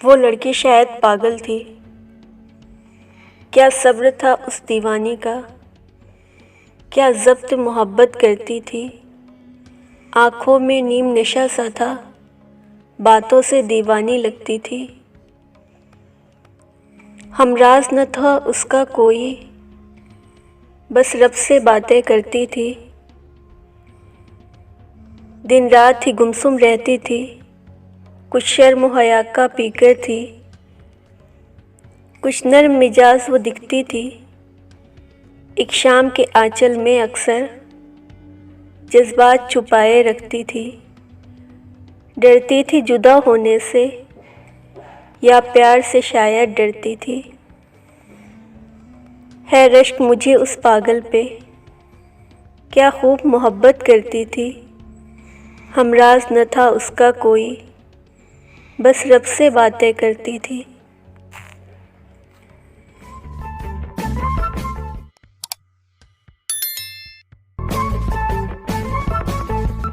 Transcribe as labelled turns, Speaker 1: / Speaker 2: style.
Speaker 1: वो लड़की शायद पागल थी। क्या सब्र था उस दीवानी का, क्या ज़ब्त मोहब्बत करती थी। आँखों में नीम नशा सा था, बातों से दीवानी लगती थी। हमराज न था उसका कोई, बस रब से बातें करती थी। दिन रात ही गुमसुम रहती थी, कुछ शर्म हया का पीकर थी। कुछ नर्म मिजाज वो दिखती थी, एक शाम के आंचल में अक्सर जज्बात छुपाए रखती थी। डरती थी जुदा होने से, या प्यार से शायद डरती थी। है रश्क मुझे उस पागल पे, क्या खूब मोहब्बत करती थी। हमराज न था उसका कोई, बस रब से बातें करती थी।